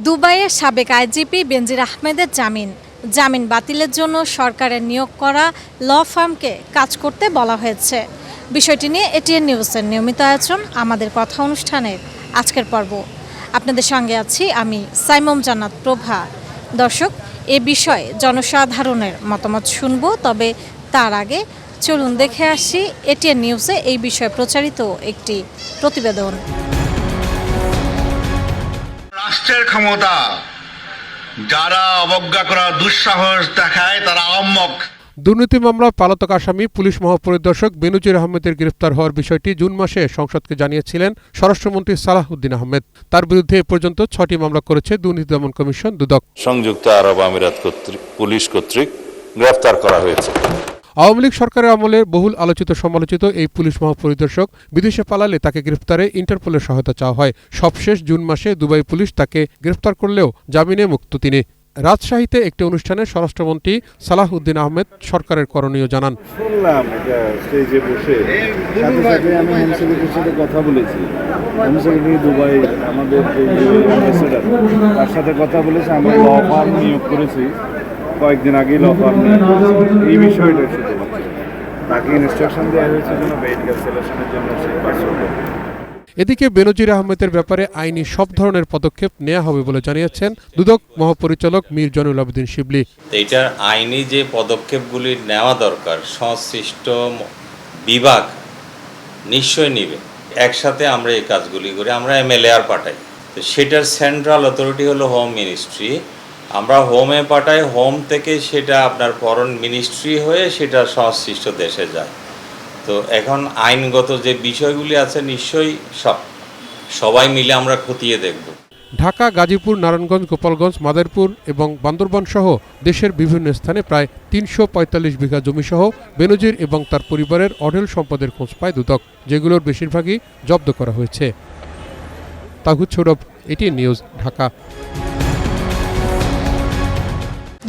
দুবাইয়ের সাবেক আইজিপি বেনজির আহমেদের জামিন বাতিলের জন্য সরকারের নিয়োগ করা ল ফার্মকে কাজ করতে বলা হয়েছে। বিষয়টি নিয়ে এটিএন নিউজের নিয়মিত আয়োজন আমাদের কথা অনুষ্ঠানের আজকের পর্ব। আপনাদের সঙ্গে আছি আমি সাইমম জান্নাত প্রভা। দর্শক, এ বিষয়ে জনসাধারণের মতামত শুনব, তবে তার আগে চলুন দেখে আসি এটিএন নিউজে এই বিষয়ে প্রচারিত একটি প্রতিবেদন। রাষ্ট্রের ক্ষমতা যারা অবজ্ঞা করার দুঃসাহস দেখায় তারা আহম্মক। দুর্নীতি মামলা পলাতক আসামি পুলিশ মহাপরিদর্শক বেনজির আহমেদের গ্রেফতার হওয়ার বিষয়টি জুন মাসে সংসদকে জানিয়েছিলেন স্বরাষ্ট্রমন্ত্রী সালাহউদ্দিন আহমেদ। তার বিরুদ্ধে এ পর্যন্ত 6টি মামলা করেছে দুর্নীতি দমন কমিশন দুদক। সংযুক্ত আরব আমিরাত পুলিশ কর্তৃক গ্রেফতার করা হয়েছে। আওয়ামী লীগ সরকারের আমলে বহুল আলোচিত সমালোচিত এই পুলিশ মহাপরিদর্শক বিদেশে পালালে তাকে গ্রেফতারে ইন্টারপোলের সহায়তা চাওয়া হয়। সবশেষ জুন মাসে দুবাই পুলিশ তাকে গ্রেফতার করলেও জামিনে মুক্ত তিনি। রাজশাহীতে একটি অনুষ্ঠানে স্বরাষ্ট্রমন্ত্রী সালাহউদ্দিন আহমেদ সরকারের করণীয় জানান। শুনলাম এটা স্টেজে বসে সাথে সাথে আমি হোম সেক্রেটারির সাথে কথা বলেছি। হোম সেক্রেটারি দুবাই আমাদের অ্যাম্বাসেডার, তার সাথে কথা বলেছি। আমরা ল ফার্ম নিয়োগ করেছি, কয়েকদিন আগেই ল ফার্ম নিয়োগ করেছি। এই বিষয়টা শুধু তাকে ইনস্ট্রাকশন দেওয়া হয়েছে যেন মেডিকেল সিলেকশনের জন্য সে পাস করবে। এদিকে বেনজির আহমেদের ব্যাপারে আইনি সব ধরনের পদক্ষেপ নেওয়া হবে বলে জানিয়েছেন দুদক মহাপরিচালক মীর জয়নুল আবেদিন শিবলি। এইটার আইনি যে পদক্ষেপগুলি নেওয়া দরকার সংশ্লিষ্ট বিভাগ নিশ্চয় নেবে। একসাথে আমরা এই কাজগুলি করি, আমরা MLAR পাঠাই। তো সেটার সেন্ট্রাল অথরিটি হলো হোম মিনিস্ট্রি। আমরা হোমে পাঠাই, হোম থেকে সেটা আপনার ফরেন মিনিস্ট্রি হয়ে সেটা সংশ্লিষ্ট দেশে যায়। তো এখন আইনগত যে বিষয়গুলি আছে নিশ্চয়ই সবাই মিলে আমরা খতিয়ে দেখব। ঢাকা, গাজীপুর, নারায়ণগঞ্জ, গোপালগঞ্জ, মাদারীপুর এবং বান্দরবান সহ দেশের বিভিন্ন স্থানে প্রায় 345 বিঘা জমিসহ বেনজির এবং তার পরিবারের অঢেল সম্পদের খোঁজ পায় দুদক, যেগুলোর বেশিরভাগই জব্দ করা হয়েছে। তাগুদ সৌরভ, এটিএন নিউজ, ঢাকা।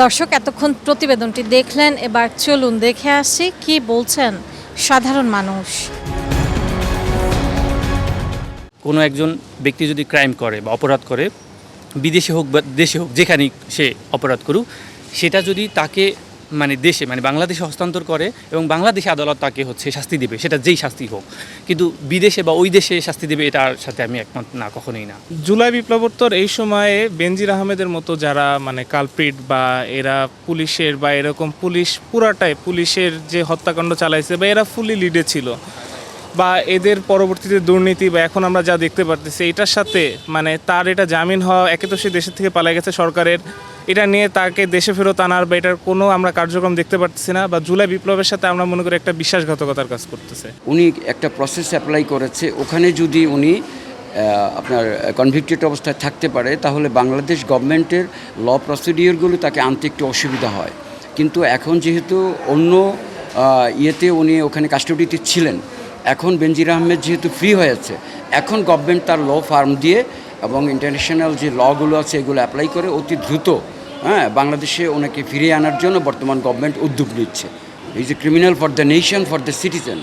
দর্শক, এতক্ষণ প্রতিবেদনটি দেখলেন, এবার চলুন দেখে আসি কি বলছেন সাধারণ মানুষ। কোনো একজন ব্যক্তি যদি ক্রাইম করে বা অপরাধ করে, বিদেশে হোক বা দেশে হোক, যেখানেই সে অপরাধ করুক, সেটা যদি তাকে দেশে বাংলাদেশে হস্তান্তর করে এবং বাংলাদেশে আদালত তাকে শাস্তি দেবে, সেটা যেই শাস্তি হোক, কিন্তু বিদেশে বা ওই দেশে শাস্তি দেবে এটার সাথে আমি একমত না, কখনোই না। জুলাই বিপ্লবোত্তর এই সময়ে বেনজির আহমেদের মতো যারা কালপ্রিট বা এরা পুলিশের বা এরকম পুলিশ পুরাটাই পুলিশের যে হত্যাকাণ্ড চালাইছে বা এরা ফুলি লিডে ছিল, বা এদের পরবর্তীতে দুর্নীতি বা এখন আমরা যা দেখতে পারতেছি, এটার সাথে তার এটা জামিন হওয়া, একে তো সে দেশের থেকে পালিয়ে গেছে, সরকারের এটা নিয়ে তাকে দেশে ফেরত আনার বা এটার কোনো আমরা কার্যক্রম দেখতে পারতেছি না। বা জুলাই বিপ্লবের সাথে আমরা মনে করি একটা বিশ্বাসঘাতকতার কাজ করতেছে। উনি একটা প্রসেস অ্যাপ্লাই করেছে, ওখানে যদি উনি আপনার কনভিক্টেড অবস্থায় থাকতে পারে তাহলে বাংলাদেশ গভর্নমেন্টের ল প্রসিডিওরগুলো তাকে আনতে একটু অসুবিধা হয়। কিন্তু এখন যেহেতু অন্য ইয়েতে উনি ওখানে কাস্টোডিতে ছিলেন, এখন বেনজির আহমেদ যেহেতু ফ্রি হয়েছে, এখন গভর্নমেন্ট তার ল ফার্ম দিয়ে এবং ইন্টারন্যাশনাল যে লগুলো আছে এগুলো অ্যাপ্লাই করে অতি দ্রুত বাংলাদেশে ওনাকে ফিরিয়ে আনার জন্য বর্তমান গভর্নমেন্ট উদ্যোগ নিচ্ছে। Is a criminal for the nation, for the citizen.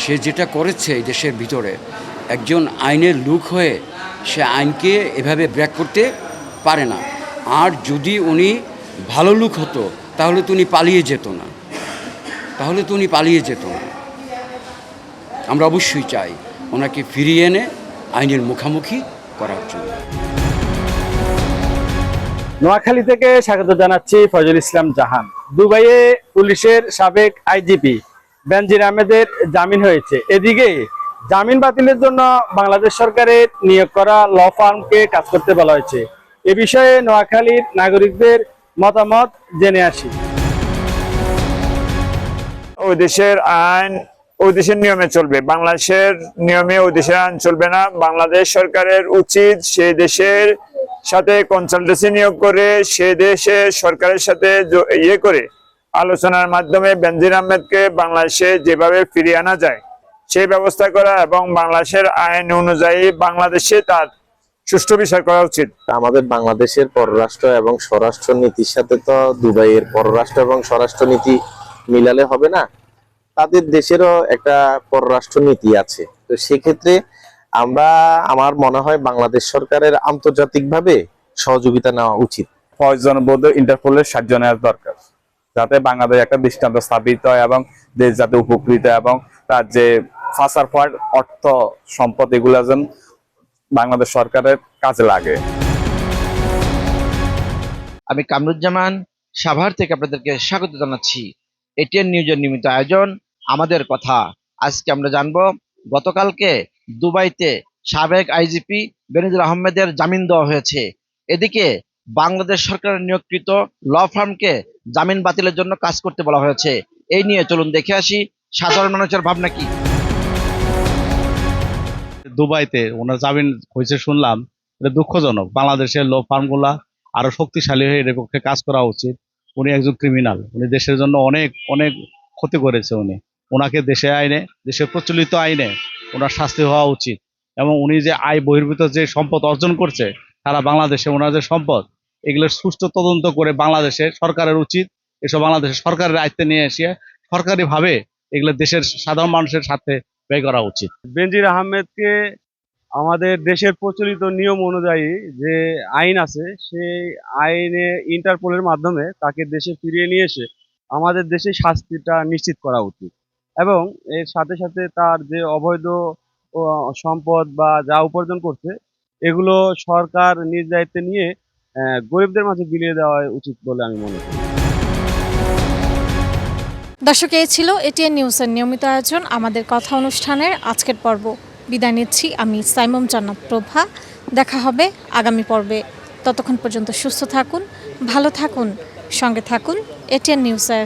সে যেটা করেছে এই দেশের ভিতরে, একজন আইনের লোক হয়ে সে আইনকে এভাবে ব্রেক করতে পারে না। আর যদি উনি ভালো লোক হতো তাহলে তো উনি পালিয়ে যেত না, আমরা অবশ্যই চাই ওনাকে ফিরিয়ে এনে আইনের মুখোমুখি করার জন্য। নোয়াখালী থেকে স্বাগত জানাচ্ছি ফজল ইসলাম জাহান। দুবাইয়ে পুলিশের সাবেক আইজিপি বেনজির আহমেদের জামিন হয়েছে। এদিকে জামিন বাতিলের জন্য বাংলাদেশ সরকারের নিয়োগ করা ল ফার্মকে কাজ করতে বলা হয়েছে। এ বিষয়ে নোয়াখালীর নাগরিকদের মতামত জেনে আসি। ওই দেশের আইন ওই দেশের নিয়মে চলবে, বাংলাদেশের নিয়মে ওই দেশের আইন চলবে না। বাংলাদেশ সরকারের উচিত সেই দেশের সাথে কনসালটেন্সি নিয়োগ করে সে দেশের সরকারের সাথে করে আলোচনার মাধ্যমে বেনজির আহমেদকে বাংলাদেশে যেভাবে ফিরিয়ে আনা যায় সেই ব্যবস্থা করা এবং বাংলাদেশের আইন অনুযায়ী বাংলাদেশে তার সুষ্ঠু বিচার করা উচিত। আমাদের বাংলাদেশের পররাষ্ট্র এবং স্বরাষ্ট্র নীতির সাথে তো দুবাইয়ের পররাষ্ট্র এবং স্বরাষ্ট্র নীতি মিলালে হবে না, তাদের দেশেরও একটা পররাষ্ট্র নীতি আছে। তো সেক্ষেত্রে আমার মনে হয় বাংলাদেশ সরকারের আন্তর্জাতিকভাবে সহযোগিতা নেওয়া উচিত। প্রয়োজন বোধ ইন্টারপোলের সাহায্য নেওয়া দরকার, যাতে বাংলাদেশ একটা দৃষ্টান্ত স্থাপিত হয় এবং দেশ যাতে উপকৃত এবং তার যে ফাঁসার পর অর্থ সম্পদ এগুলো যেন বাংলাদেশ সরকারের কাজে লাগে। আমি কামরুজ্জামান সাভার থেকে আপনাদেরকে স্বাগত জানাচ্ছি এটিএন নিউজের নিয়মিত আয়োজন আমাদের কথা। আজকে আমরা জানবো গতকালকে দুবাইতে সাবেক আইজিপি বেনজির আহমেদের জামিন দেওয়া হয়েছে। এদিকে বাংলাদেশ সরকারের নিয়োগকৃত ল ফার্মকে জামিন বাতিলের জন্য কাজ করতে বলা হয়েছে। এই নিয়ে চলুন দেখে আসি সাধারণ মানুষের ভাবনা কি। দুবাইতে ওনার জামিন হয়েছে শুনলাম, এটা দুঃখজনক। বাংলাদেশের ল ফার্মগুলা আরো শক্তিশালী হয়ে এর পক্ষে কাজ করা উচিত। উনি একজন ক্রিমিনাল, উনি দেশের জন্য অনেক অনেক ক্ষতি করেছে। ওনাকে দেশের প্রচলিত আইনে ওনার শাস্তি হওয়া উচিত। এবং উনি যে আয় বহির্ভূত যে সম্পদ অর্জন করছে সারা বাংলাদেশে, ওনার যে সম্পদ, এগুলোর সুষ্ঠু তদন্ত করে বাংলাদেশের সরকারের উচিত এসব বাংলাদেশের সরকারের আয়ত্তে নিয়ে এসে সরকারিভাবে এগুলো দেশের সাধারণ মানুষের সাথে ব্যয় করা উচিত। বেনজির আহমেদকে আমাদের দেশের প্রচলিত নিয়ম অনুযায়ী যে আইন আছে, সেই আইনে ইন্টারপোলের মাধ্যমে তাকে দেশে ফিরিয়ে নিয়ে এসে আমাদের দেশে শাস্তিটা নিশ্চিত করা উচিত। এবং এর সাথে সাথে তার যে অবৈধ সম্পদ বা যা উপার্জন করছে এগুলো সরকার নিজ দায়িত্বে নিয়ে গরিবদের মাঝে বিলিয়ে দেওয়া উচিত বলে আমি মনে করি। দর্শক, এই ছিল এটিএন নিউজের নিয়মিত আয়োজন আমাদের কথা অনুষ্ঠানের আজকের পর্ব। বিদায় নিচ্ছি আমি সাইমম জান্নাত প্রভা। দেখা হবে আগামী পর্বে। ততক্ষণ পর্যন্ত সুস্থ থাকুন, ভালো থাকুন, সঙ্গে থাকুন এটিএন নিউজের।